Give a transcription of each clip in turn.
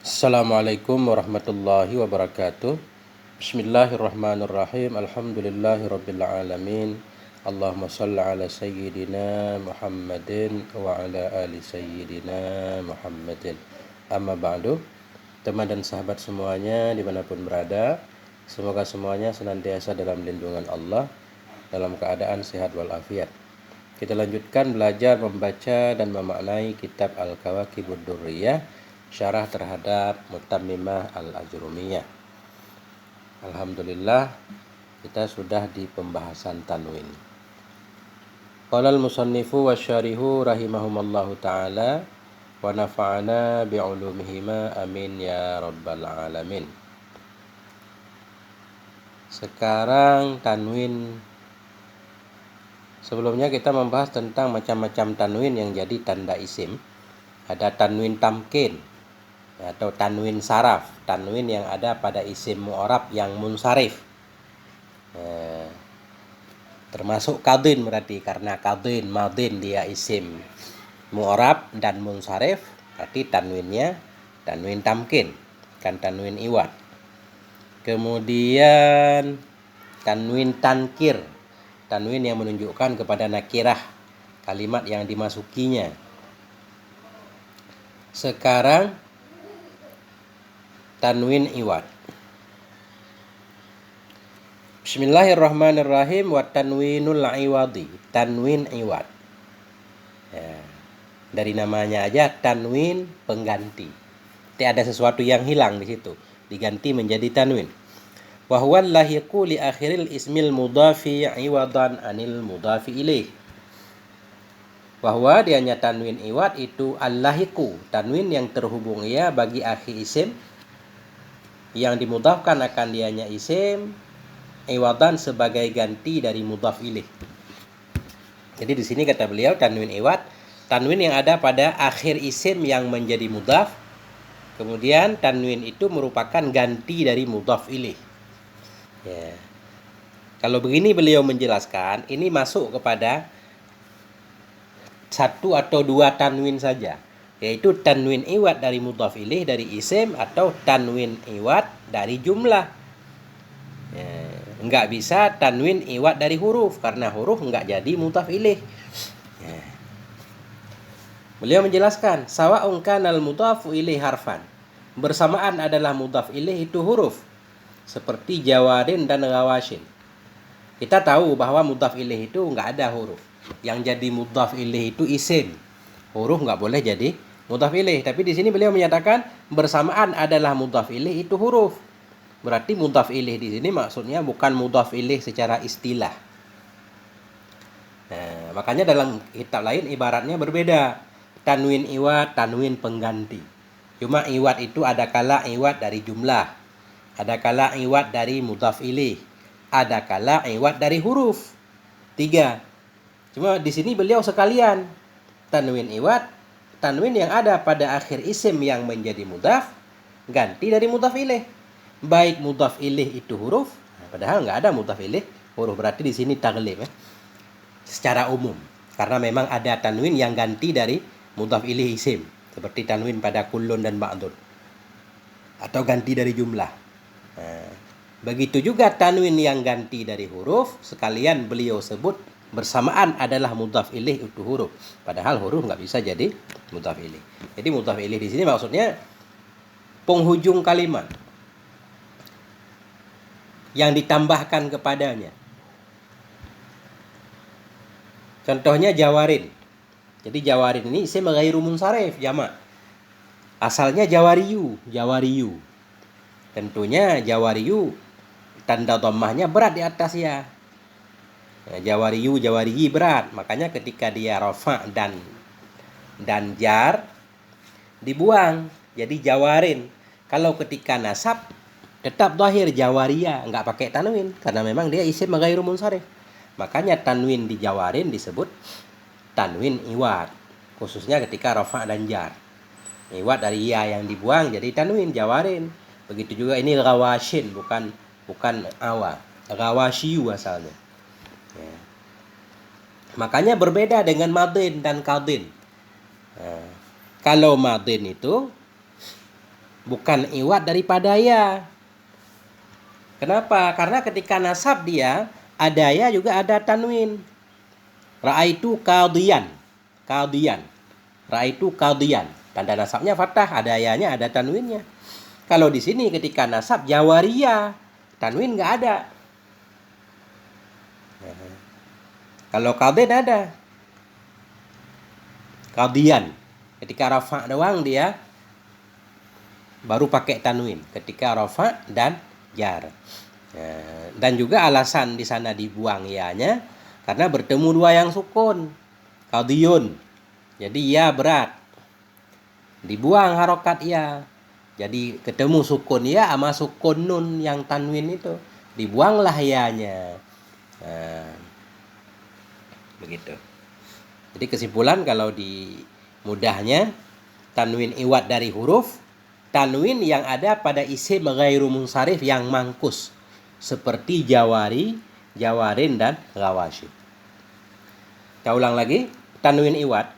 Assalamualaikum warahmatullahi wabarakatuh. Bismillahirrahmanirrahim. Alhamdulillahirabbil alamin. Allahumma shalli ala sayyidina Muhammadin wa ala ali sayyidina Muhammadin. Amma ba'du. Teman dan sahabat semuanya dimanapun berada, semoga semuanya senantiasa dalam lindungan Allah, dalam keadaan sehat walafiat. Kita lanjutkan belajar membaca dan memaknai kitab Al-Kawakibud Durriyah, syarah terhadap Mutammimah Al-Ajrumiyah. Alhamdulillah, kita sudah di pembahasan tanwin. Qala al-musannifu wa syarihu rahimahumallahu ta'ala wa nafa'ana bi'ulumihima amin ya rabbal alamin. Sekarang tanwin. Sebelumnya kita membahas tentang macam-macam tanwin yang jadi tanda isim. Ada tanwin tamkin atau tanwin saraf, tanwin yang ada pada isim mu'rab yang munsharif. Termasuk kadin berarti, karena kadin, madin dia isim mu'rab dan munsharif, berarti tanwinnya tanwin tamkin, kan tanwin iwad. Kemudian tanwin tankir, tanwin yang menunjukkan kepada nakirah, kalimat yang dimasukinya. Sekarang tanwin iwad. Bismillahirrahmanirrahim. Wa tanwinul iwadi, tanwin iwad. Ya, dari namanya aja tanwin pengganti. Tidak ada sesuatu yang hilang di situ, diganti menjadi tanwin. Wa huwa lahiqu li akhiril ismil mudhafi iwadan anil mudhafi ilaih. Bahwa dianya tanwin iwad itu al-lahiqu, tanwin yang terhubung ia bagi akhir isim yang dimudhafkan akan dianya isim iwadan sebagai ganti dari mudhaf ilaih. Jadi di sini kata beliau tanwin iwad, tanwin yang ada pada akhir isim yang menjadi mudhaf, kemudian tanwin itu merupakan ganti dari mudhaf ilaih. Ya. Kalau begini beliau menjelaskan, ini masuk kepada satu atau dua tanwin saja, yaitu tanwin iwad dari mudhaf ilaih dari isim atau tanwin iwad dari jumlah. Ya, enggak bisa tanwin iwad dari huruf, karena huruf enggak jadi mudhaf ilaih. Ya. Beliau menjelaskan, sawa'un kanal mudhafu ilaih harfan, bersamaan adalah mudhaf ilaih itu huruf, seperti jawadin dan ghawashin. Kita tahu bahwa mudhaf ilaih itu enggak ada huruf. Yang jadi mudhaf ilaih itu isim. Huruf enggak boleh jadi mudhaf ilaih. Tapi di sini beliau menyatakan bersamaan adalah mudhaf ilaih itu huruf. Berarti mudhaf ilaih di sini maksudnya bukan mudhaf ilaih secara istilah. Nah, makanya dalam kitab lain ibaratnya berbeda. Tanwin iwad, tanwin pengganti. Cuma iwad itu ada kala iwad dari jumlah, ada kala iwad dari mudhaf ilaih, ada kala iwad dari huruf. 3. Cuma di sini beliau sekalian tanwin iwad, tanwin yang ada pada akhir isim yang menjadi mudhaf, ganti dari mudhaf ilaih. Baik mudhaf ilaih itu huruf, padahal nggak ada mudhaf ilaih huruf, berarti di sini taglib ya. Secara umum, karena memang ada tanwin yang ganti dari mudhaf ilaih isim, seperti tanwin pada kullun dan ba'dun, atau ganti dari jumlah. Nah, begitu juga tanwin yang ganti dari huruf, sekalian beliau sebut bersamaan adalah mudhaf ilaih itu huruf, padahal huruf nggak bisa jadi mudhaf ilaih. Jadi mudhaf ilaih di sini maksudnya penghujung kalimat yang ditambahkan kepadanya. Contohnya jawarin. Jadi jawarin ini isim ghairu munsharif, jamak. Asalnya jawariyu, jawariyu. Tentunya jawariyu tanda dhammahnya berat di atas ya. Jawariyu, jawariyi berat, makanya ketika dia rafa dan jar dibuang jadi jawarin. Kalau ketika nasab tetap dhahir jawaria, enggak pakai tanwin karena memang dia isim ghairu munsharif. Makanya tanwin di jawarin disebut tanwin iwad, khususnya ketika rafa dan jar. Iwad dari ya yang dibuang jadi tanwin jawarin. Begitu juga ini ghawashin, bukan awa, ghawashiyu asalnya. Ya. Makanya berbeda dengan madin dan kadin. Nah, kalau madin itu bukan iwat daripada ya. Kenapa? Karena ketika nasab dia ada ya juga ada tanwin. Ra'aitu qadiyan. Qadiyan. Ra'aitu qadiyan. Tanda nasabnya fathah, ada ya-nya, ada tanwinnya. Kalau di sini ketika nasab jawariyah, tanwin nggak ada. Kalau qadin ada. Qadiyan. Ketika rafa doang dia baru pakai tanwin. Ketika rafa dan jar. Dan juga alasan di sana dibuang ya-nya karena bertemu dua yang sukun. Qadiyun. Jadi ya berat. Dibuang harokat ya. Jadi ketemu sukun ya sama sukun nun yang tanwin itu. Dibuanglah ya-nya. Begitu. Jadi kesimpulan kalau di mudahnya tanwin iwat dari huruf, tanwin yang ada pada isim ghairu munsharif yang mangkus seperti jawari, jawarin dan ghawashi. Kita ulang lagi, tanwin iwat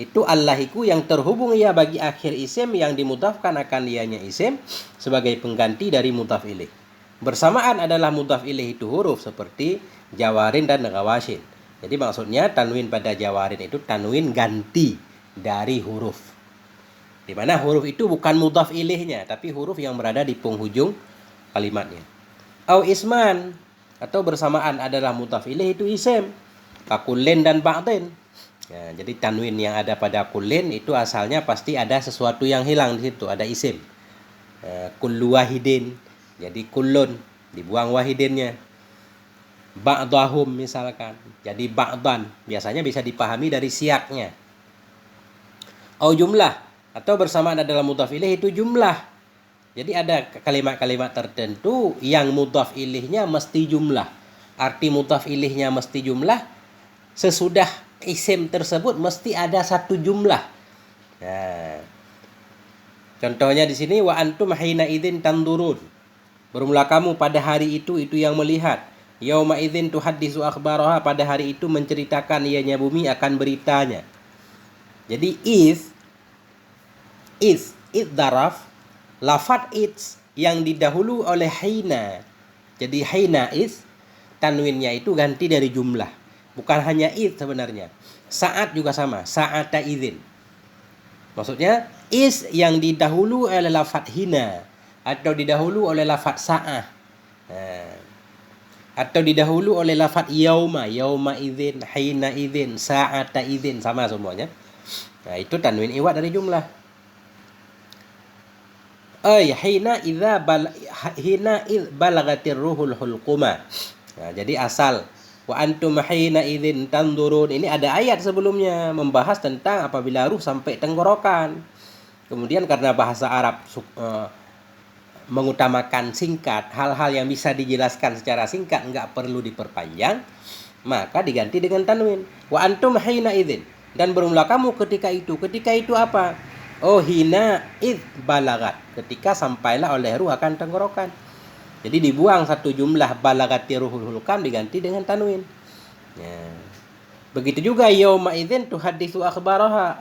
itu allahiku yang terhubung ia bagi akhir isim yang dimudhafkan akan ianya isim sebagai pengganti dari mudhaf ilaih. Bersamaan adalah mudhaf ilaih itu huruf seperti jawarin dan ghawashin. Jadi maksudnya tanwin pada jawarin itu tanwin ganti dari huruf. Di mana huruf itu bukan mudhaf ilaihnya, tapi huruf yang berada di penghujung kalimatnya. Au isman atau bersamaan adalah mudhaf ilaih itu isim. Kakullin dan ba'din. Ya, jadi tanwin yang ada pada kullin itu asalnya pasti ada sesuatu yang hilang di situ, ada isim. Kullu wahidin. Jadi kullun dibuang wahidinnya. Ba'dahum misalkan. Jadi ba'dan biasanya bisa dipahami dari siaknya. Au jumlah atau bersamaan adalah mudhaf ilaih itu jumlah. Jadi ada kalimat-kalimat tertentu yang mudhaf ilaihnya mesti jumlah. Arti mudhaf ilaihnya mesti jumlah, sesudah isim tersebut mesti ada satu jumlah. Nah, contohnya di sini wa antum hina idzin tandurun. Bermula kamu pada hari itu yang melihat. Yauma idzin tuhaddisu akhbaraha, pada hari itu menceritakan ianya bumi akan beritanya. Jadi is daraf, lafad is yang didahulu oleh hina. Jadi hina is tanwinnya itu ganti dari jumlah. Bukan hanya is sebenarnya. Saat juga sama, sa'ata idzin. Maksudnya is yang didahulu oleh lafad hina atau didahulu oleh lafad sa'ah. Atau didahulu oleh lafad yauma idzin, hina idzin, sa'ata idzin, sama semuanya. Nah, itu tanwin iwat dari jumlah. Hina id balagatir ruhul hulquma. Nah, jadi asal wa antum hina idzin tandurun ini ada ayat sebelumnya membahas tentang apabila ruh sampai tenggorokan. Kemudian karena bahasa Arab mengutamakan singkat, hal-hal yang bisa dijelaskan secara singkat enggak perlu diperpanjang, maka diganti dengan tanwin. Wa antum hina idzin, dan bermula kamu ketika itu. Ketika itu apa? Oh, hina id balagat, ketika sampailah oleh ruh akan tenggorokan. Jadi dibuang satu jumlah balagati ruhul hulqam diganti dengan tanwin. Ya. Begitu juga yauma idzin tuhaddisu akhbaraha.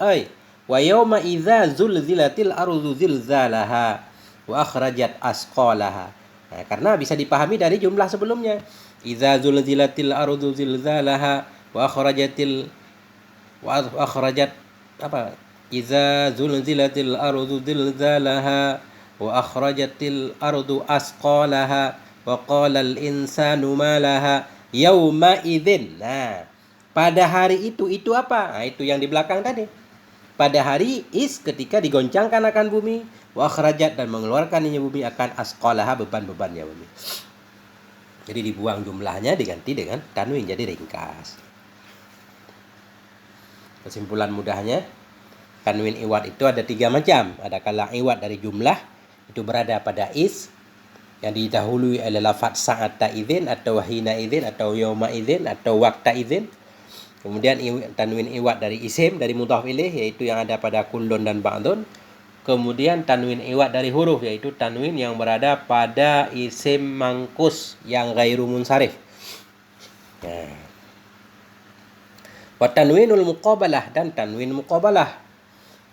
Wa yauma idza zulzilatil ardu zilzalaha wa akhrajat asqalaha. Nah, karena bisa dipahami dari jumlah sebelumnya. Idza zulzilatil ardu zilzalaha wa akhrajat apa? Idza zulzilatil ardu zilzalaha wa akhrajatil ardu asqalaha wa qala al insanu ma laha yauma idzin. Nah, pada hari itu apa? Nah, itu yang di belakang tadi. Pada hari is ketika digoncangkan akan bumi, wa akhrajat dan mengeluarkannya bumi akan asqalaha, beban-bebannya bumi. Jadi dibuang jumlahnya diganti dengan tanwin jadi ringkas. Kesimpulan mudahnya, tanwin iwat itu ada 3 macam. Ada kala iwat dari jumlah, itu berada pada is yang didahului oleh lafaz sa'ata idzin atau hina idzin atau yauma idzin atau waqta idzin. Kemudian tanwin iwat dari isim, dari mudhaf ilaih, yaitu yang ada pada kullun dan ba'dun. Kemudian tanwin iwat dari huruf, yaitu tanwin yang berada pada isim mangkus yang ghairu munsharif. Wa tanwinul muqabalah, dan tanwin muqabalah.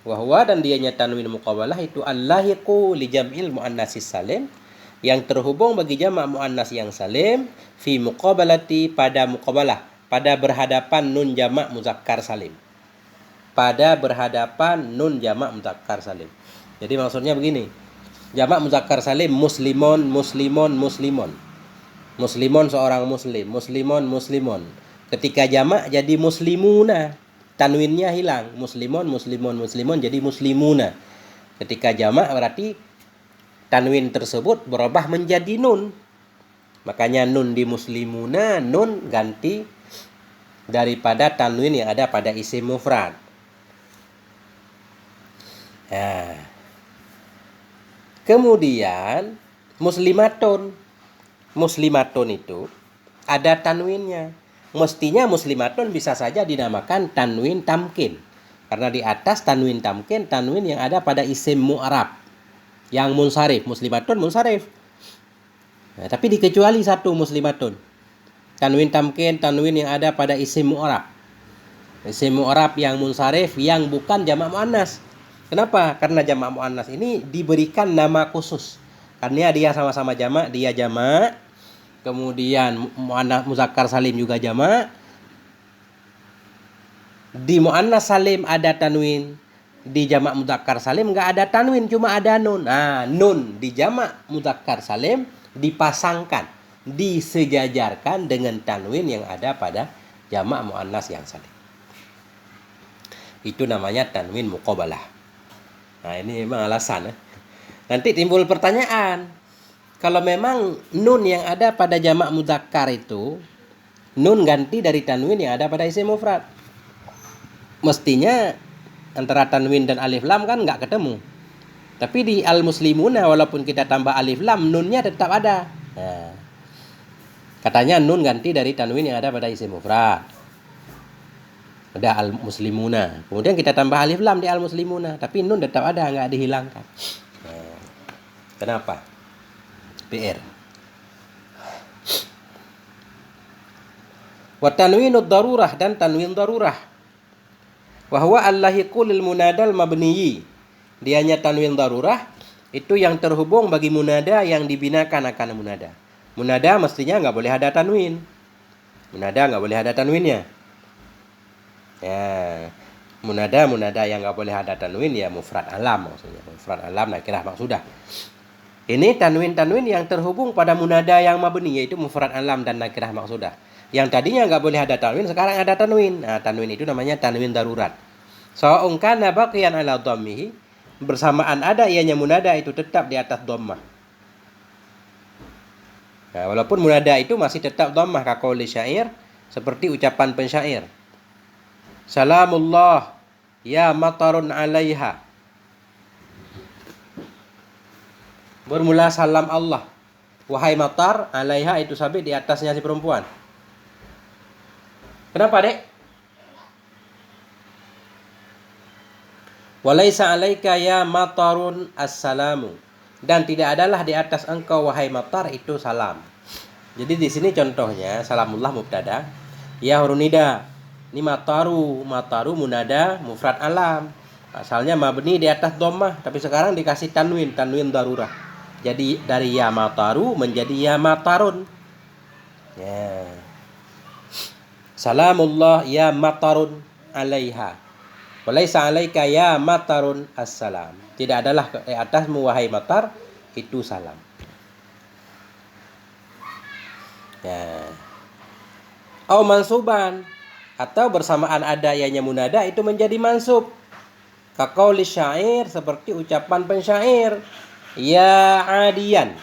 Wa dan dianya tanwin muqabalah itu allahiqu li jam'il muannatsis salim, yang terhubung bagi jamak muannas yang salim fi muqabalati pada muqabalah, pada berhadapan nun jamak muzakkar salim. Pada berhadapan nun jamak muzakkar salim. Jadi maksudnya begini. Jamak muzakkar salim muslimon, muslimon, muslimon. Muslimon seorang muslim, muslimon, muslimon. Ketika jamak jadi muslimuna, tanwinnya hilang. Muslimon, muslimon, muslimon jadi muslimuna. Ketika jamak berarti tanwin tersebut berubah menjadi nun. Makanya nun di muslimuna, nun ganti daripada tanwin yang ada pada isim mufrad. Nah, kemudian muslimatun. Muslimatun itu ada tanwinnya. Mestinya muslimatun bisa saja dinamakan tanwin tamkin. Karena di atas tanwin tamkin, tanwin yang ada pada isim mu'rab. Yang munsharif, muslimatun munsharif. Nah, tapi dikecuali satu muslimatun. Tanwin tamkin, tanwin yang ada pada isim mu'rab. Isim mu'rab yang munsharif yang bukan jamak muannas. Kenapa? Karena jamak muannas ini diberikan nama khusus. Karena dia sama-sama jamak, dia jamak. Kemudian muannas muzakkar salim juga jamak. Di muannas salim ada tanwin, di jamak muzakkar salim enggak ada tanwin, cuma ada nun. Nah, nun di jamak muzakkar salim dipasangkan, disejajarkan dengan tanwin yang ada pada jamak muannas yang salim. Itu namanya tanwin muqabalah. Nah, ini memang alasan. Nanti timbul pertanyaan. Kalau memang nun yang ada pada jamak mudzakkar itu nun ganti dari tanwin yang ada pada isim mufrad. Mestinya antara tanwin dan alif lam kan nggak ketemu. Tapi di al-muslimuna walaupun kita tambah alif lam, nunnya tetap ada. Nah, katanya nun ganti dari tanwin yang ada pada isim mufrad. Ada al-muslimuna. Kemudian kita tambah alif lam di al-muslimuna, tapi nun tetap ada, nggak dihilangkan. Nah, kenapa? PR. Wa tanwinud darurah dan tanwin darurah. Wa huwa allahiqu lil munadal mabniyi. Dianya tanwin darurah itu yang terhubung bagi munada yang dibinakan akan munada. Munada mestinya nggak boleh ada tanwin. Munada nggak boleh ada tanwinnya. Ya, munada yang nggak boleh ada tanwin ya mufrad alam maksudnya. Mufrad alam nakirah maksudah. Ini tanwin-tanwin yang terhubung pada munada yang mabni, yaitu mufrad alam dan nakirah maksudah. Yang tadinya nggak boleh ada tanwin, sekarang ada tanwin. Nah, tanwin itu namanya tanwin darurat. Sawa'un kana baqiyan ala dhammihi, bersamaan ada ianya munada itu tetap di atas dhammah. Nah, walaupun munada itu masih tetap dhammah kaqauli syair, seperti ucapan pensyair. Salamullah ya matarun 'alaiha. Bermula salam Allah, wahai matar, 'alaiha itu sabit di atasnya si perempuan. Kenapa, Dek? Walaisa 'alaika ya matarun assalamu. Dan tidak adalah di atas engkau wahai matar itu salam. Jadi di sini contohnya salamullah mubtada, ya hurunida. Ini mataru munada mufrad alam. Asalnya mabni di atas dhammah, tapi sekarang dikasih tanwin darurah. Jadi dari ya mataru menjadi ya matarun. Ya. Salamullah ya matarun 'alaiha. Walaisa 'alaika ya matarun assalam. Tidak adalah di atasmu wahai matar itu salam. Ya. Au mansuban, atau bersamaan ada ianya munada itu menjadi mansub. Kaqauli syair, seperti ucapan pensyair. Ya adiyan,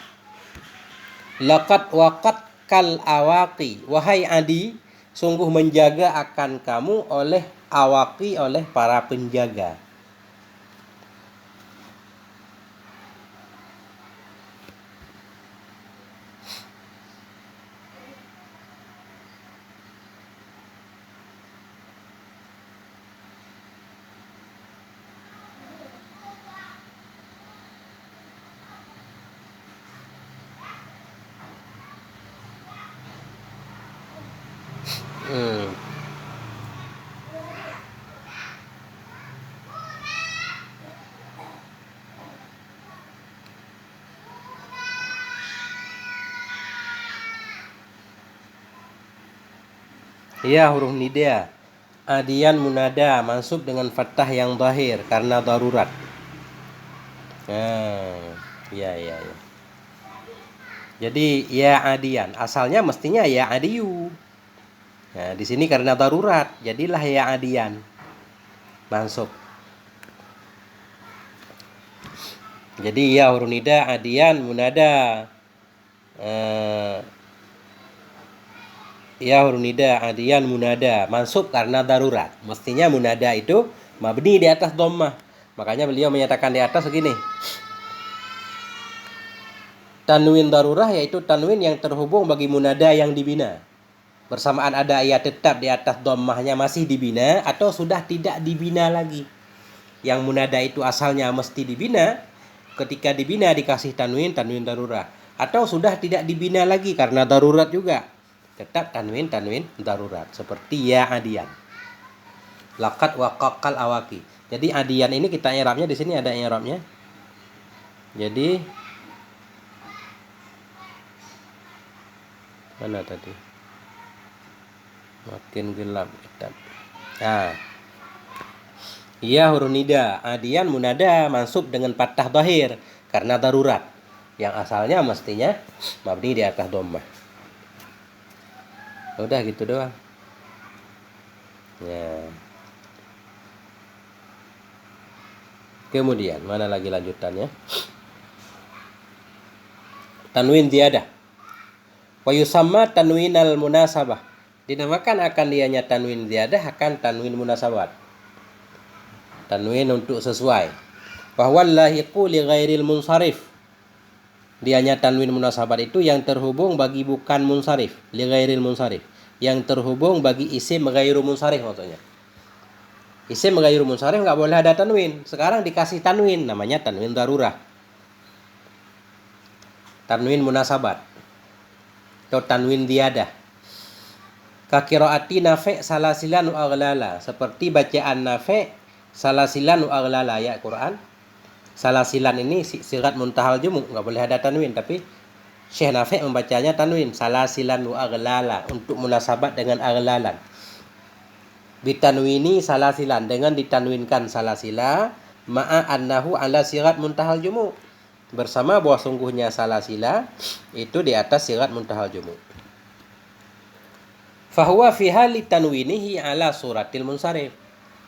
laqad waqat kal awaqi. Wahai Adi, sungguh menjaga akan kamu oleh awaqi, oleh para penjaga. Ya, huruf nida. Adian munada mansub dengan fathah yang zahir karena darurat. Ya, ya, ya. Jadi ya adian, asalnya mestinya ya adiyu. Nah, di sini karena darurat, jadilah ya adian. Mansub. Jadi ya huruf nida adian munada. Ya huruf nida adian munada mansub karena darurat. Mestinya munada itu mabni di atas dhammah. Makanya beliau menyatakan di atas begini. Tanwin darurah yaitu tanwin yang terhubung bagi munada yang dibina. Bersamaan ada ia tetap di atas dhammahnya masih dibina atau sudah tidak dibina lagi. Yang munada itu asalnya mesti dibina, ketika dibina dikasih tanwin darurah. Atau sudah tidak dibina lagi karena darurat juga. Tetap tanwin darurat. Seperti ya adian. Laqad waqaqal awaki. Jadi adian ini kita i'rabnya di sini ada i'rabnya. Jadi mana tadi? Makin gelap kitab. Nah. Ya huruf nida, adian munada mansub dengan fathah dhahir karena darurat. Yang asalnya mestinya mabni di atas dhammah. Udah gitu doang. Ya. Kemudian mana lagi lanjutannya? Tanwin ziyadah. Wa yusamma tanwinal munasabah. Dinamakan akan dianya tanwin ziyadah akan tanwin munasabat. Tanwin untuk sesuai. Bahwa lahiqu li ghairil munsharif. Dianya tanwin munasabat itu yang terhubung bagi bukan munsharif, li ghairil munsharif. Yang terhubung bagi isim ghairu munsharif maksudnya. Isim ghairu munsharif enggak boleh ada tanwin. Sekarang dikasih tanwin, namanya tanwin darurah. Tanwin munasabat. Atau tanwin ziyadah. Kakiraati Nafi' salasilan wa aghlala, seperti bacaan Nafi' salasilan wa aghlala ya Quran. Salasilan ini sirat muntahal jumu, enggak boleh ada tanwin, tapi Syekh Nafi' membacanya tanwin salasilan wa aghlala untuk munasabat dengan aghlalan. Bitanwini salasilan dengan ditanwinkan salasila ma'a annahu ala sirat muntahal jumu, bersama bahwa sungguhnya salasila itu di atas sirat muntahal jumu. Fahuwa fi hali tanwinihi ala suratil munsharif.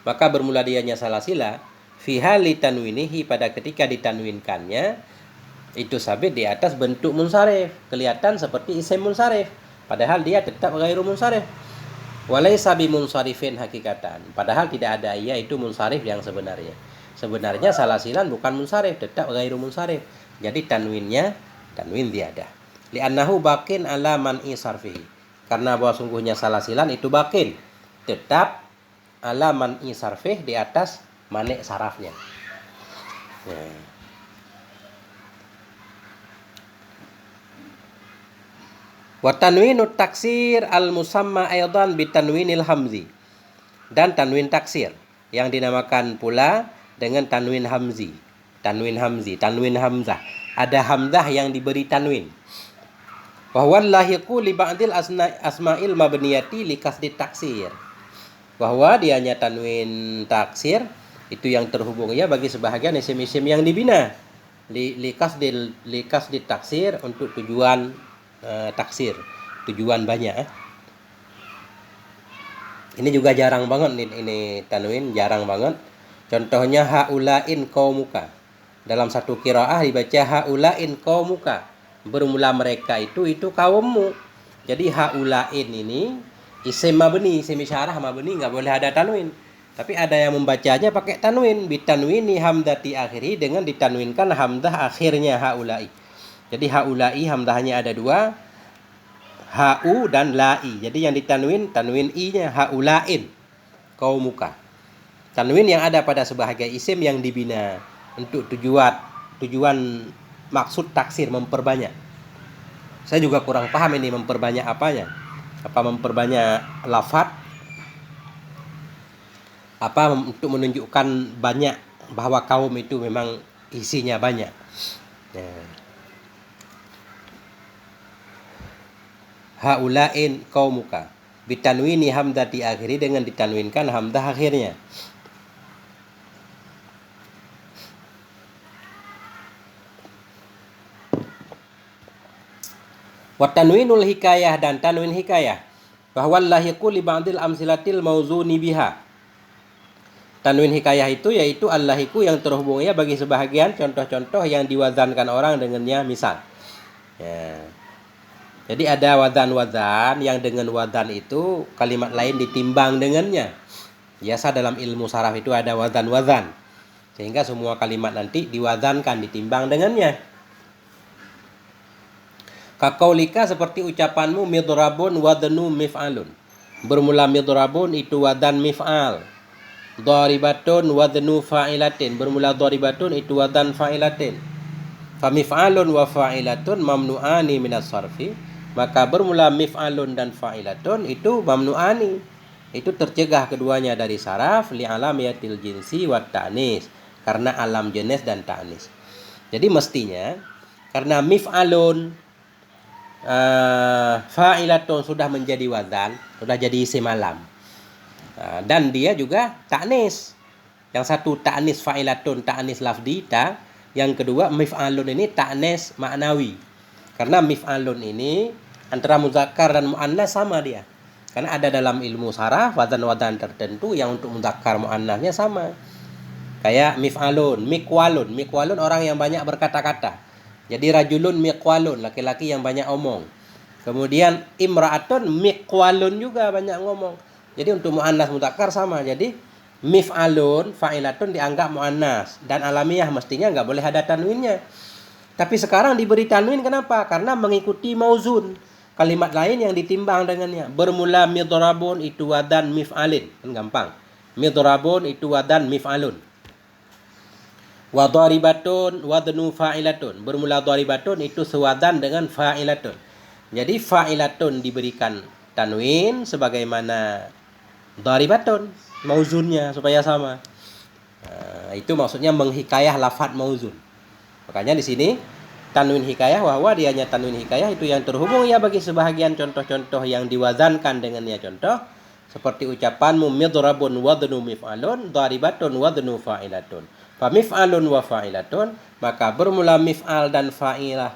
Maka bermula dianya salasila fi hali tanwinihi pada ketika ditanwinkannya itu sabit di atas bentuk munsharif, kelihatan seperti isim munsharif, padahal dia tetap ghairu munsharif. Walaysa bi munsharifin hakikatan, padahal tidak ada ia itu munsharif yang sebenarnya. Sebenarnya salasilan bukan munsharif, tetap ghairu munsharif. Jadi tanwinnya tanwin ziyadah. Li'annahu baqin ala man'i sarfihi. Karena bahwa sungguhnya salasilan itu bakin, tetap ala man'i sarfih di atas manik sarafnya. Wa tanwinut taksir al musamma aidan bi tanwinil hamzi. Dan tanwin taksir yang dinamakan pula dengan tanwin hamzi. Tanwin hamzi, tanwin hamzah. Ada hamzah yang diberi tanwin. Wa huwa lahiqu li ba'dil asma'il mabniyati li kasdi taksir. Bahwa dianya tanwin taksir itu yang terhubung ya bagi sebahagian isim-isim yang dibina li kasdi taksir untuk tujuan taksir, tujuan banyak. Ini juga jarang banget ini tanwin, jarang banget. Contohnya haulain qaumuka. Dalam satu qiraah dibaca haulain qaumuka. Bermula mereka itu kaummu. Jadi haulain ini isim mabni, isim isyarah mabni, enggak boleh ada tanwin. Tapi ada yang membacanya pakai tanwin, bitanwini hamdati akhiri, dengan ditanwinkan hamdah akhirnya haulai. Jadi haulai hamdahnya ada dua, hau dan lai. Jadi yang ditanwin tanwin i-nya haulain qaumuka. Tanwin yang ada pada sebahagian isim yang dibina untuk tujuan maksud taksir, memperbanyak. Saya juga kurang paham ini memperbanyak apanya. Apa memperbanyak lafaz? Apa untuk menunjukkan banyak, bahwa kaum itu memang isinya banyak. Haulain qaumuka. Bitanwini hamzah diakhiri dengan ditanwinkan hamzah akhirnya. Wa tanwinul hikayah dan tanwin hikayah. Bahwa lahiqu li ba'dil amsilatil mauzuni biha. Tanwin hikayah itu yaitu al-lahiqu yang terhubungnya bagi sebahagian contoh-contoh yang diwazankan orang dengannya, misal. Ya. Jadi ada wazan-wazan yang dengan wazan itu kalimat lain ditimbang dengannya. Biasa dalam ilmu saraf itu ada wazan-wazan. Sehingga semua kalimat nanti diwazankan, ditimbang dengannya. Kakaulika seperti ucapanmu midrabun wadnu mif'alun. Bermula midrabun itu wazan mif'al. Dharibatun wadnu fa'ilatin. Bermula dharibatun itu wazan fa'ilatin. Famif'alun wa fa'ilatun mamnu'ani minas sarfi. Maka bermula mif'alun dan fa'ilatun itu mamnu'ani. Itu tercegah keduanya dari saraf li'alamiyatil jinsi wa ta'nis. Karena alam jenis dan ta'nis. Jadi mestinya karena mif'alun fa'ilatun sudah menjadi wazan, sudah jadi isim alam. Dan dia juga ta'nis. Yang satu ta'nis fa'ilatun, ta'nis lafdi ta. Yang kedua mif'alun ini ta'nis maknawi. Karena mif'alun ini antara muzakkar dan muannas sama dia. Karena ada dalam ilmu saraf wazan-wazan tertentu yang untuk muzakkar muannasnya sama. Kayak mif'alun, miqwalun. Miqwalun orang yang banyak berkata-kata. Jadi rajulun miqwalun, laki-laki yang banyak omong. Kemudian imra'atun miqwalun juga banyak ngomong. Jadi untuk muannas muzakkar sama. Jadi mif'alun fa'ilatun dianggap muannas dan alamiah, mestinya nggak boleh ada tanwinnya. Tapi sekarang diberi tanwin, kenapa? Karena mengikuti mauzun. Kalimat lain yang ditimbang dengannya. Bermula midrabun itu wadan mif'alin. Kan gampang. Midrabun itu wadan mif'alun. Wa dharibatun wadnu fa'ilatun. Bermula dharibatun itu sewadan dengan fa'ilatun. Jadi fa'ilatun diberikan tanwin sebagaimana dharibatun, mauzunnya supaya sama. Itu maksudnya menghikayah lafadz mauzun. Makanya di sini tanwin hikayah, bahwa dianya tanwin hikayah itu yang terhubung ya bagi sebahagian contoh-contoh yang diwazankan dengannya. Contoh seperti ucapanmu midrabun wadnu mif'alun, dharibatun wadnu fa'ilatun. Fa mif'alun wa fa'ilatun, maka bermula mif'al dan fa'ilah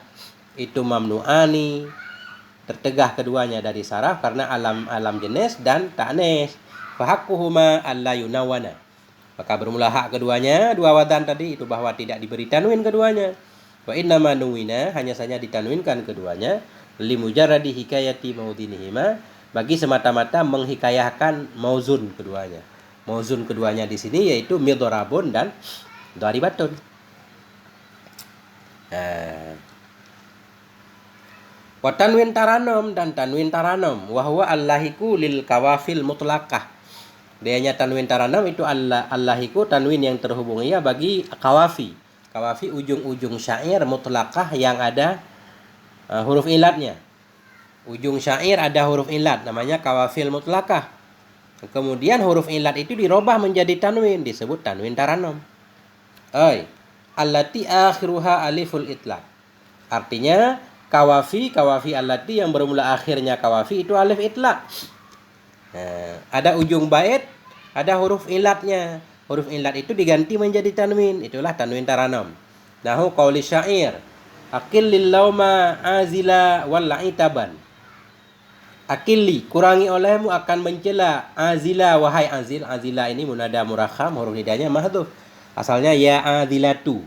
itu mamnu'ani, tertegah keduanya dari saraf karena alam jenis dan ta'nis. Fa haqquhuma alla yunawana, maka bermula hak keduanya dua wazan tadi itu bahwa tidak diberi tanwin keduanya. Wa innama nuwina, hanya saja ditanwinkan keduanya limujarradi hikayati maudhinihima, bagi semata-mata menghikayahkan mauzun keduanya. Mauzun keduanya di sini yaitu midrabun dan dharibatun. Wa tanwin taranum dan tanwin taranum, wa huwa allahiku lil kawafil mutlaqah. Dianya tanwin taranum itu allahiku tanwin yang terhubungnya bagi kawafi. Kawafi ujung-ujung syair mutlaqah yang ada huruf ilatnya. Ujung syair ada huruf ilat, namanya kawafil mutlaqah. Kemudian huruf ilat itu dirubah menjadi tanwin, disebut tanwin taranum. Allati akhiruha aliful itlaq. Artinya kawafi allati yang bermula akhirnya kawafi itu alif itlaq. Ada ujung bait, ada huruf ilatnya. Huruf ilat itu diganti menjadi tanwin, itulah tanwin taranum. Nahu qauli syair, aqillil lauma azila wal itaban. Akilli, kurangi olehmu akan mencela, azila wahai azil. Azila ini munada murakham, huruf nidanya mahdhuf. Asalnya ya azilatu.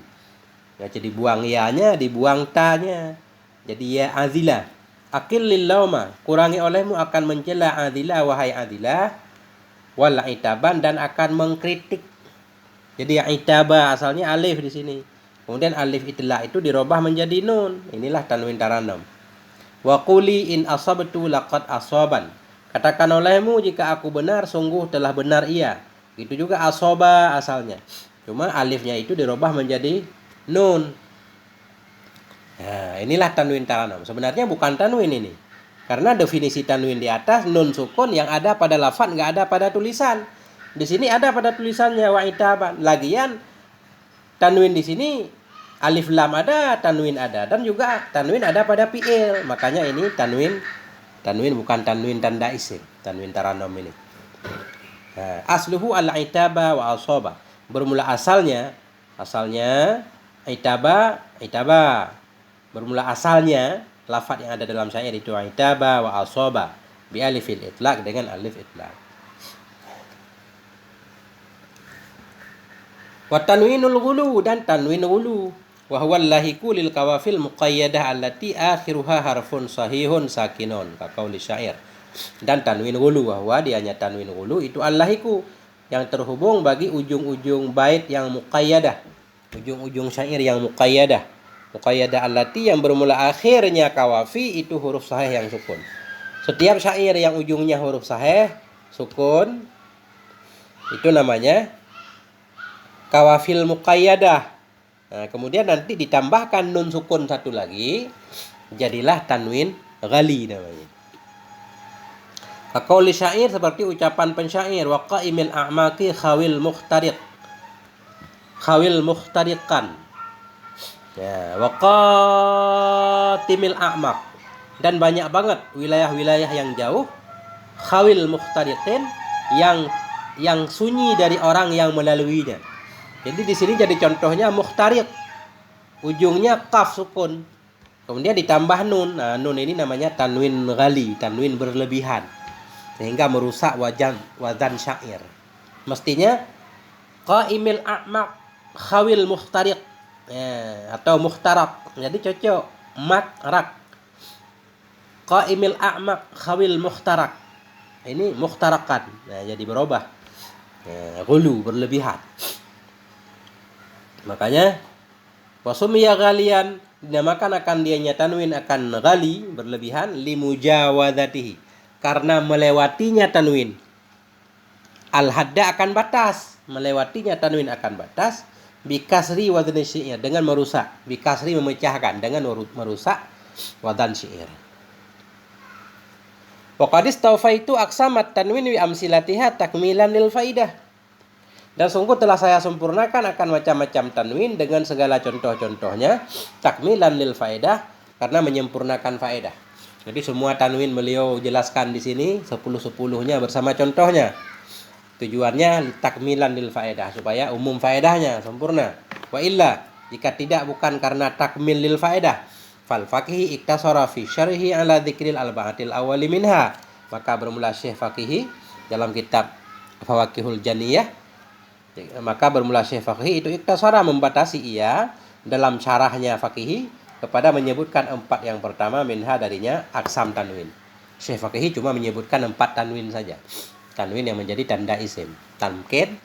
Ya, jadi buang ya-nya, dibuang ta-nya. Jadi ya azila. Aqillil lauma, kurangi olehmu akan mencela, azila wahai azila, wal itaban, dan akan mengkritik. Jadi ya itaba asalnya alif di sini. Kemudian alif itla itu dirubah menjadi nun. Inilah tanwin taranum. Wa quli in asabtu laqad asaban. Katakan olehmu jika aku benar, sungguh telah benar ia. Itu juga asaba asalnya. Cuma alifnya itu dirubah menjadi nun. Nah, inilah tanwin taranum. Sebenarnya bukan tanwin ini. Karena definisi tanwin di atas nun sukun yang ada pada lafaz, nggak ada pada tulisan. Di sini ada pada tulisannya wa itaban. Lagian tanwin di sini alif lam ada, tanwin ada, dan juga tanwin ada pada fi'il. Makanya ini tanwin Tanwin bukan tanwin tanda isim, tanwin taranom ini. Asluhu al-itaba wa asaba. Bermula asalnya itaba. Bermula asalnya lafaz yang ada dalam syair itu itaba wa asaba bi alifil itlaq, dengan alif itlaq. Wa tanwinul ghulu, dan tanwin ghulu. Wa huwa lahiku lil kawafil muqayyadah allati akhiruha harfun sahihun sakinun, ka qauli syair. Dan tanwin ghulu, bahwa dianya tanwin ghulu itu al-lahiku, yang terhubung bagi ujung-ujung bait yang muqayyadah, ujung-ujung syair yang muqayyadah. Muqayyadah allati, yang bermula akhirnya kawafi itu huruf sahih yang sukun. Setiap syair yang ujungnya huruf sahih sukun itu namanya kawafil muqayyadah. Nah, kemudian nanti ditambahkan nun sukun satu lagi, jadilah tanwin ghali namanya. Qauli syair, seperti ucapan pensyair, wa qaimil a'maqi khawil mukhtariqan. Ya, wa qatimil a'maq, dan banyak banget wilayah-wilayah yang jauh, khawil mukhtariqin, yang sunyi dari orang yang melaluinya. Jadi di sini jadi contohnya mukhtariq, ujungnya kaf sukun, kemudian ditambah nun. Nah, nun ini namanya tanwin ghali, tanwin berlebihan, sehingga merusak wazan syair. Mestinya qaimil a'maq khawil mukhtariq, atau mukhtarak. Jadi cocok makrak. Qaimil a'maq khawil mukhtarak, ini mukhtarakan. Nah, jadi berubah. Ghulu, berlebihan. Makanya wasumiyya ghalian, dinamakan akan dianya tanwin akan ghali, berlebihan, limujawadatihi, karena melewatinya tanwin. Al-hadda, akan batas, melewatinya tanwin akan batas. Bikasri wazan syair, dengan merusak. Bikasri, memecahkan, dengan merusak wazan syair. Waqadis taufaitu aksamat tanwin wi amsilatiha takmilan lil faidah. Dan sungguh telah saya sempurnakan akan macam-macam tanwin dengan segala contoh-contohnya, takmilan lil faedah, karena menyempurnakan faedah. Jadi semua tanwin beliau jelaskan di sini 10-10-nya bersama contohnya. Tujuannya takmilan lil faedah, supaya umum faedahnya sempurna. Wa illa, jika tidak bukan karena takmil lil faedah, fal faqihi iktasara fi syarhi ala dzikril alba'atil awwali minha, maka bermula Syekh Faqihi dalam kitab Fawaqihul Janiyah, maka bermula Syekh Faqihi itu iktasara, membatasi ia dalam syarahnya Faqihi kepada menyebutkan 4 yang pertama minha, darinya aksam tanwin. Syekh Faqihi cuma menyebutkan 4 tanwin saja, tanwin yang menjadi tanda isim: tamkin,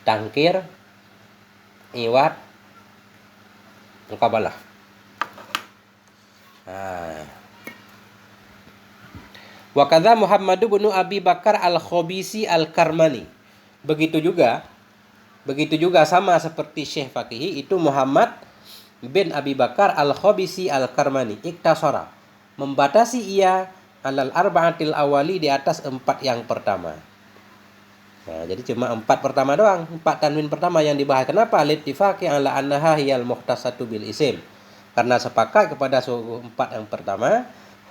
tangkir, iwat, muqabalah. Wa kadza Muhammad bin Abi Bakar al-Khabisi al-Karmani. Begitu juga sama seperti Syekh Faqihi itu Muhammad bin Abi Bakar al-Khabisi al-Karmani iktasara, membatasi ia alal arba'atil awali, di atas 4 yang pertama. Nah, jadi cuma 4 pertama doang, 4 tanwin pertama yang dibahas. Kenapa? Littifaqi ala annaha hiyal mukhtasatu bil isim, karena sepakat kepada 4 yang pertama,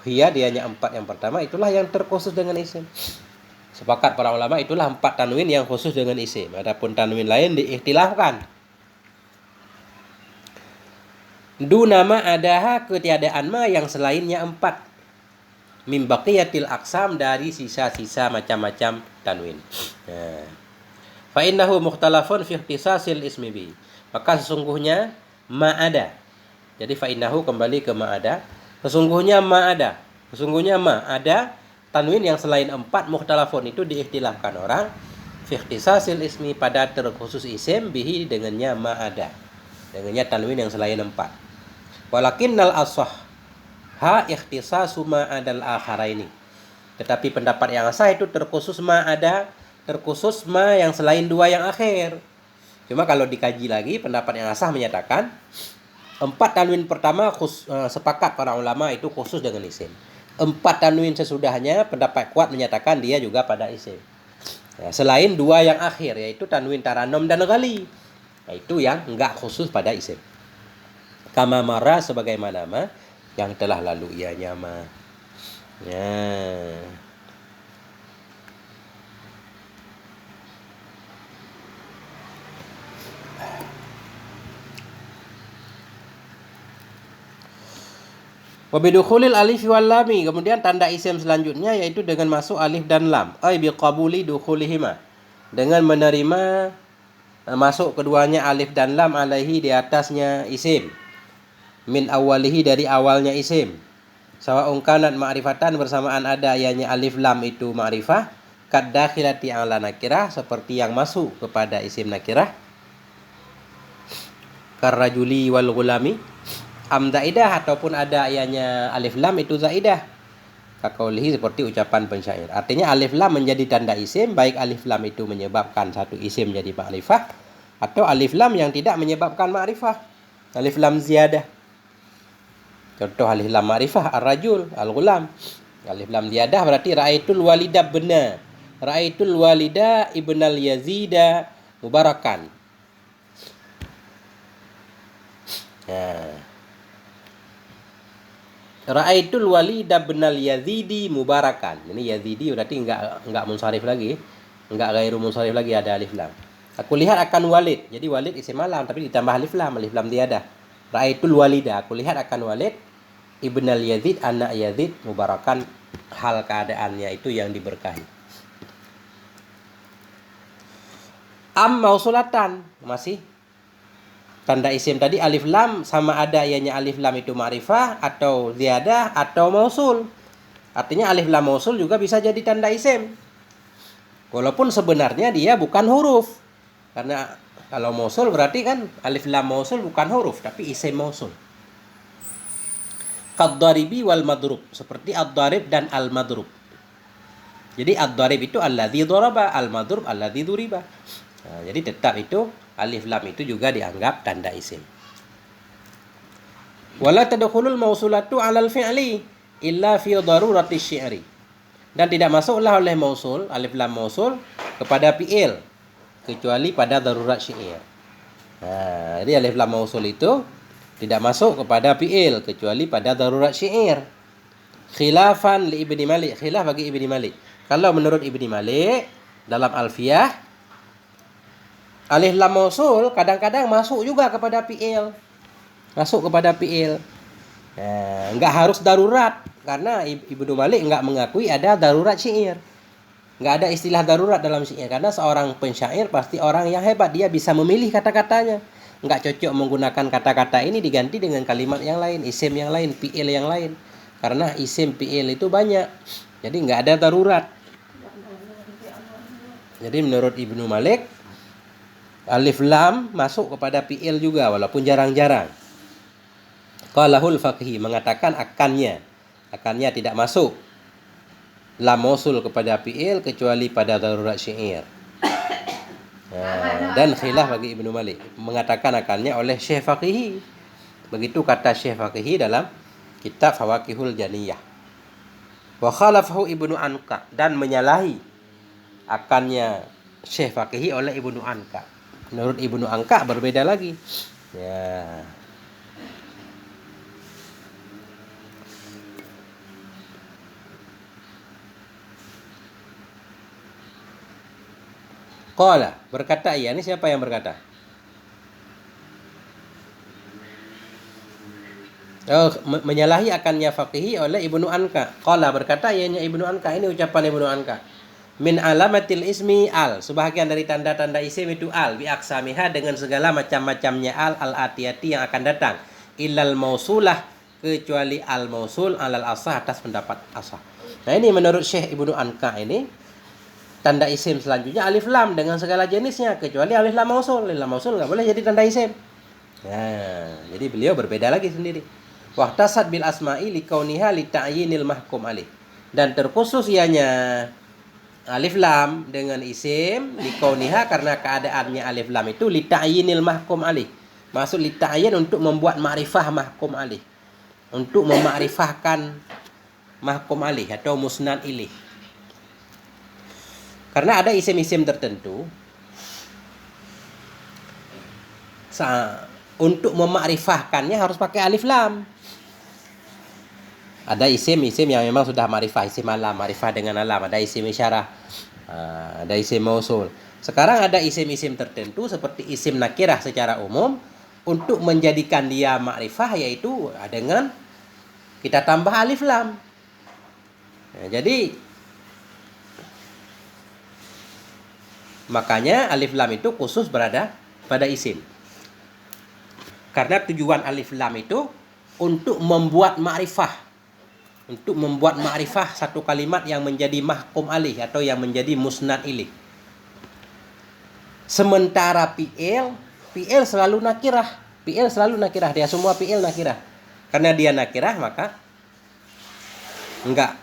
dianya 4 yang pertama itulah yang terkhusus dengan isim. Sepakat para ulama itulah 4 tanwin yang khusus dengan isim. Adapun tanwin lain diikhtilafkan. Nama adaha, ketiadaan ma yang selainnya 4. Min baqiyatil aqsam, dari sisa-sisa macam-macam tanwin. Fa innahu mukhtalafun fi ikhtisasil ismi bi. Maka sesungguhnya ma ada. Jadi fa innahu kembali ke ma ada. Sesungguhnya ma ada tanwin yang selain 4 mukhtalafun, itu diikhtilafkan orang fi ikhtisasil ismi, pada terkhusus isim, bihi dengannya ma ada, dengannya tanwin yang selain 4. Walakinnal ashah ikhtisasu ma adal akharaini, tetapi pendapat yang sah itu terkhusus ma ada, terkhusus ma yang selain 2 yang akhir. Cuma kalau dikaji lagi, pendapat yang sah menyatakan 4 tanwin pertama sepakat para ulama itu khusus dengan isim. 4 tanwin sesudahnya pendapat kuat menyatakan dia juga pada isim. Selain 2 yang akhir, yaitu tanwin taranom dan ghali, itu yang enggak khusus pada isim. Kama marra, sebagaimana yang telah lalu ianya mah. Ya. Wabidukhulil alif wal lami, kemudian tanda isim selanjutnya yaitu dengan masuk alif dan lam. Ay biqabuli dukhulihima, dengan menerima masuk keduanya alif dan lam alaihi di atasnya isim. Min awalihi, dari awalnya isim. Sawa'un kanat ma'rifatan, bersamaan ada ianya alif lam itu ma'rifah. Kad dakhilati ala nakirah, seperti yang masuk kepada isim nakirah. Karrajuli wal gulami. Am zaidah, ataupun ada ianya alif lam itu zaidah. Kakaulihi, seperti ucapan pensyair. Artinya alif lam menjadi tanda isim, baik alif lam itu menyebabkan satu isim jadi ma'rifah, atau alif lam yang tidak menyebabkan ma'rifah, alif lam ziyadah. Contoh alif lam ma'rifah, ar-rajul, al-ghulam. Alif lam ziyadah berarti ra'aitul walida bena, ra'aitul walida ibnal yazida mubarakan. Ra'aitul walida ibnal yazidi mubarakan. Ini yazidi berarti enggak munsharif lagi, enggak ghairu munsharif lagi, ada alif lam. Aku lihat akan walid. Jadi walid isim malam tapi ditambah alif lam ziyadah. Ra'aitul walida, aku lihat akan walid ibnal yazid, anak yazid, mubarakan, hal keadaannya itu yang diberkahi. Am mausulatan, masih tanda isim tadi alif lam, sama ada ianya alif lam itu ma'rifah atau ziyadah atau mausul. Artinya alif lam mausul juga bisa jadi tanda isim, walaupun sebenarnya dia bukan huruf. Karena kalau mausul berarti kan alif lam mausul bukan huruf tapi isim mausul. Qad-daribi wal madrub, seperti ad-darib dan al-madrub. Jadi ad-darib itu alladzi daraba, al-madrub alladzi duriba. Nah, jadi tetap itu alif lam itu juga dianggap tanda isim. Wala tadkhulul mausulatu 'alal fi'li illa fi darurati syi'ri. Dan tidak masuklah oleh mausul, alif lam mausul, kepada fi'il kecuali pada darurat syair. Nah, jadi alif lam mausul itu tidak masuk kepada fi'il kecuali pada darurat syair. Khilafan li Ibni Malik, khilaf bagi Ibni Malik. Kalau menurut Ibni Malik dalam Alfiyah, alif lam mausul kadang-kadang masuk juga kepada fi'il. Masuk kepada fi'il. Enggak harus darurat, karena Ibnu Malik enggak mengakui ada darurat syair. Enggak ada istilah darurat dalam syair, karena seorang pensyair pasti orang yang hebat, dia bisa memilih kata-katanya. Enggak cocok menggunakan kata-kata ini diganti dengan kalimat yang lain, isim yang lain, fi'il yang lain. Karena isim fi'il itu banyak. Jadi enggak ada darurat. Jadi menurut Ibnu Malik, alif lam masuk kepada fi'il juga walaupun jarang-jarang. Qalahul faqih, mengatakan akannya tidak masuk lam mausul kepada fi'il kecuali pada darurat syair. Dan khilaf bagi Ibnu Malik, mengatakan akannya oleh Syekh Faqihi. Begitu kata Syekh Faqihi dalam kitab Fawaqihul Janiyah. Wa khalafahu Ibnu Anqa, dan menyalahi akannya Syekh Faqihi oleh Ibnu Anqa. Menurut Ibnu Anqa berbeda lagi. Ya. Qala, berkata ia. Ini siapa yang berkata? Menyalahi akannya Faqihi oleh Ibnu Anqa. Qala, berkata ianya Ibnu Anqa. Ini ucapan Ibnu Anqa. Min alamatil ismi al, sebahagian dari tanda-tanda isim itu al, bi aksamiha, dengan segala macam-macamnya al-atiyati yang akan datang, illal mausulah, kecuali al mausul alal asah, atas pendapat asah. Nah, ini menurut Syekh Ibnu Anqa ini tanda isim selanjutnya alif lam dengan segala jenisnya kecuali alif lam mausul. Alif lam mausul enggak boleh jadi tanda isim. Nah, jadi beliau berbeda lagi sendiri. Wahtasad bil asma'i likauniha li ta'yinil mahkum alih, dan terkhusus ianya alif lam dengan isim likauniha karena keadaannya alif lam itu li ta'yinil mahkum alih. Maksud li ta'yin untuk membuat ma'rifah mahkum alih, untuk memakrifahkan mahkum alih atau musnad ilih. Karena ada isim-isim tertentu untuk memakrifahkannya harus pakai alif lam. Ada isim-isim yang memang sudah ma'rifah, isim alam, ma'rifah dengan alam. Ada isim isyarah, ada isim mausul. Sekarang ada isim-isim tertentu seperti isim nakirah secara umum untuk menjadikan dia ma'rifah, yaitu dengan kita tambah alif lam. Jadi makanya alif lam itu khusus berada pada isim. Karena tujuan alif lam itu untuk membuat ma'rifah. Untuk membuat ma'rifah satu kalimat yang menjadi mahkum alih atau yang menjadi musnad ilih. Sementara fi'il selalu nakirah. Fi'il selalu nakirah. Dia semua fi'il nakirah. Karena dia nakirah maka enggak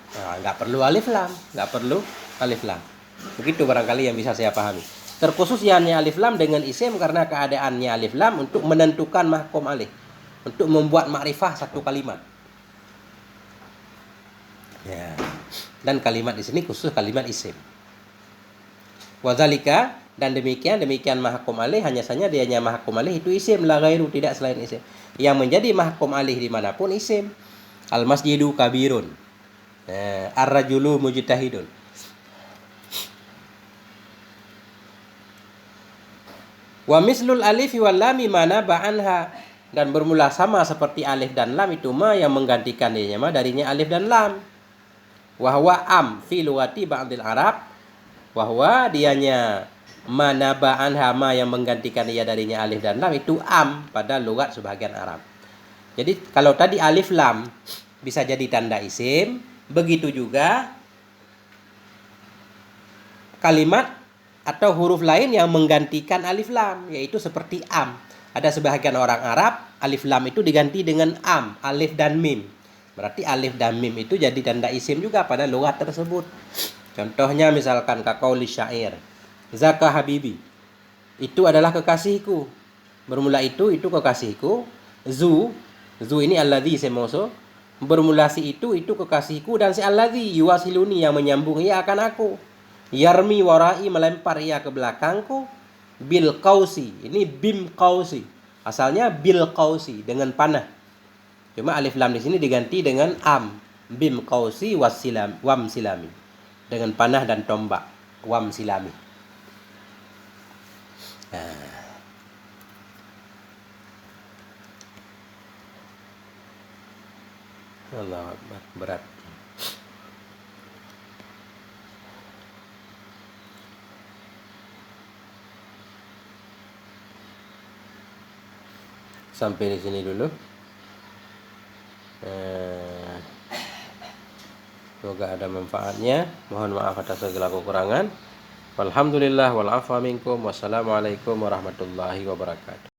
perlu alif lam. Enggak perlu alif lam. Begitu barangkali yang bisa saya pahami. Terkhusus yang alif lam dengan isim karena keadaannya alif lam untuk menentukan mahkum alih. Untuk membuat ma'rifah satu kalimat. Ya. Dan kalimat di sini khusus kalimat isim. Wadzalika, dan demikian mahkum alih hanya saja dianya mahkum alih itu isim, la ghairu, tidak selain isim. Yang menjadi mahkum alih dimanapun isim. Al masjidu kabirun, ar-rajulu mujtahidun. Wa mislul alif wal lam mana ba'anha, dan bermula sama seperti alif dan lam itu yang menggantikan darinya alif dan lam. Wahwa am fi lughati ba'dil Arab, wahwa dianya manaba'an hama yang menggantikan dia darinya alif dan lam itu am pada lughat sebagian Arab. Jadi kalau tadi alif lam bisa jadi tanda isim, begitu juga kalimat atau huruf lain yang menggantikan alif lam, yaitu seperti am. Ada sebagian orang Arab alif lam itu diganti dengan am, alif dan mim. Berarti alif dan mim itu jadi tanda isim juga pada lughat tersebut. Contohnya misalkan kaqauli syair, zaka habibi, itu adalah kekasihku. Bermula itu kekasihku. Zu ini alladzi isim mausul. Bermula si itu kekasihku, dan si alladzi yuwasiluni yang menyambung ia akan aku. Yarmi warai melempar ia ke belakangku. Bil qausi, ini bim qausi. Asalnya bil qausi dengan panah. Cuma alif lam di sini diganti dengan am, bim qausi wasilam wam silami, dengan panah dan tombak, wam silami. Allah Akbar, berat. Sampai di sini dulu. Semoga ada manfaatnya. Mohon maaf atas segala kekurangan. Walhamdulillah wal afwa minkum. Wassalamualaikum warahmatullahi wabarakatuh.